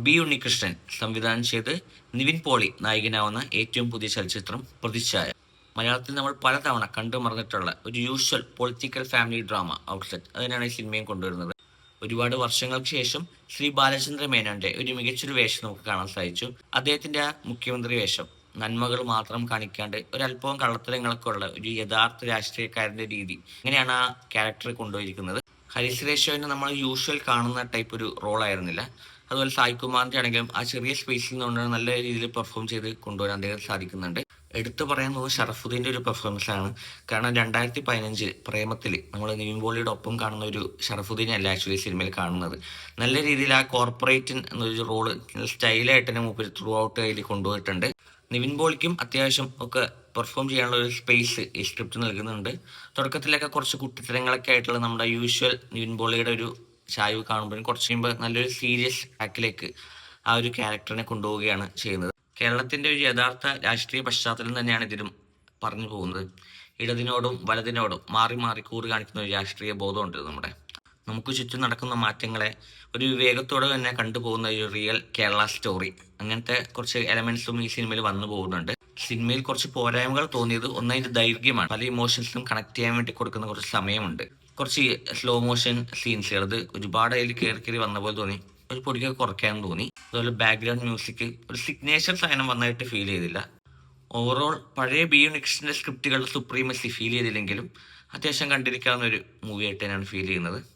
B Unnikrishnan സംവിധാനം ചെയ്ത് നിവിൻ പോളി നായകനാവുന്ന ഏറ്റവും പുതിയ ചലച്ചിത്രം പ്രതിച്ഛായ. മലയാളത്തിൽ നമ്മൾ പലതവണ കണ്ടു മറന്നിട്ടുള്ള ഒരു usual political family drama outlet അതിനാണ് ഈ സിനിമയും കൊണ്ടുവരുന്നത്. ഒരുപാട് വർഷങ്ങൾക്ക് ശേഷം ശ്രീ ബാലചന്ദ്ര മേനോന്റെ ഒരു മികച്ചൊരു വേഷം നമുക്ക് കാണാൻ സാധിച്ചു. അദ്ദേഹത്തിന്റെ ആ മുഖ്യമന്ത്രി വേഷം നന്മകൾ മാത്രം കാണിക്കാണ്ട് ഒരല്പവും കള്ളത്തരങ്ങളൊക്കെ ഉള്ള ഒരു യഥാർത്ഥ രാഷ്ട്രീയക്കാരന്റെ രീതി, ഇങ്ങനെയാണ് ആ ക്യാരക്ടർ കൊണ്ടുപോയിരിക്കുന്നത്. ഹരീഷ് രേഷോവിന് നമ്മൾ യൂഷ്വൽ കാണുന്ന ടൈപ്പ് ഒരു റോൾ ആയിരുന്നില്ല. അതുപോലെ സായികുമാറിന്റെ ആണെങ്കിലും ആ ചെറിയ സ്പേസിൽ നിന്നുകൊണ്ട് നല്ല രീതിയിൽ പെർഫോം ചെയ്ത് കൊണ്ടുവരാൻ അദ്ദേഹം സാധിക്കുന്നുണ്ട്. എടുത്തു പറയാൻ തോന്നുന്നത് ഷറഫുദ്ദീൻ്റെ ഒരു പെർഫോമൻസ് ആണ്. കാരണം 2015 പ്രേമത്തിൽ നമ്മൾ നിവിൻ പോളിയുടെ ഒപ്പം കാണുന്ന ഒരു ഷറഫുദ്ദീനെ അല്ല ആക്ച്വലി സിനിമയിൽ കാണുന്നത്. നല്ല രീതിയിൽ ആ കോർപ്പറേറ്റ് എന്നൊരു റോള് സ്റ്റൈലായിട്ട് തന്നെ മൂപ്പര് ത്രൂ ഔട്ട് അതിൽ കൊണ്ടുപോയിട്ടുണ്ട്. നിവിൻ പോളിക്കും അത്യാവശ്യം ഒക്കെ പെർഫോം ചെയ്യാനുള്ള ഒരു സ്പേസ് ഈ സ്ക്രിപ്റ്റ് നൽകുന്നുണ്ട്. തുടക്കത്തിലൊക്കെ കുറച്ച് കുട്ടിത്തരങ്ങളൊക്കെ ആയിട്ടുള്ള നമ്മുടെ യൂഷ്വൽ നിവിൻ പോളിയുടെ ഒരു ചായ്വ് കാണുമ്പോഴും കുറച്ച് കഴിയുമ്പോൾ നല്ലൊരു സീരിയസ് ട്രാക്കിലേക്ക് ആ ഒരു ക്യാരക്ടറിനെ കൊണ്ടുപോവുകയാണ് ചെയ്യുന്നത്. കേരളത്തിന്റെ ഒരു യഥാർത്ഥ രാഷ്ട്രീയ പശ്ചാത്തലം തന്നെയാണ് ഇതിലും പറഞ്ഞു പോകുന്നത്. ഇടതിനോടും വലതിനോടും മാറി മാറി കൂറ് കാണിക്കുന്ന ഒരു രാഷ്ട്രീയ ബോധമുണ്ട് നമ്മുടെ. നമുക്ക് ചുറ്റും നടക്കുന്ന മാറ്റങ്ങളെ ഒരു വിവേകത്തോടെ തന്നെ കണ്ടുപോകുന്ന ഒരു റിയൽ കേരള സ്റ്റോറി, അങ്ങനത്തെ കുറച്ച് എലമെന്റ്സും ഈ സിനിമയിൽ വന്നു പോകുന്നുണ്ട്. സിനിമയിൽ കുറച്ച് പോരായ്മകൾ തോന്നിയത് ഒന്നതിന്റെ ദൈർഘ്യമാണ്. പല ഇമോഷൻസും കണക്ട് ചെയ്യാൻ വേണ്ടി കൊടുക്കുന്ന കുറച്ച് സമയമുണ്ട്. കുറച്ച് സ്ലോ മോഷൻ സീൻസുകൾ അത് ഒരുപാട് അതിൽ കയറി കയറി വന്ന പോലെ തോന്നി. ഒരു പൊടിയൊക്കെ കുറയ്ക്കാൻ തോന്നി. അതുപോലെ ബാക്ക്ഗ്രൗണ്ട് മ്യൂസിക് ഒരു സിഗ്നേച്ചർ സാധനം വന്നായിട്ട് ഫീൽ ചെയ്തില്ല. ഓവറോൾ പഴയ ബി യുണിക്സിന്റെ സ്ക്രിപ്റ്റുകളുടെ സുപ്രീമസി ഫീൽ ചെയ്തില്ലെങ്കിലും അത്യാവശ്യം കണ്ടിരിക്കാവുന്ന ഒരു മൂവി ആയിട്ട് തന്നെയാണ് ഫീൽ ചെയ്യുന്നത്.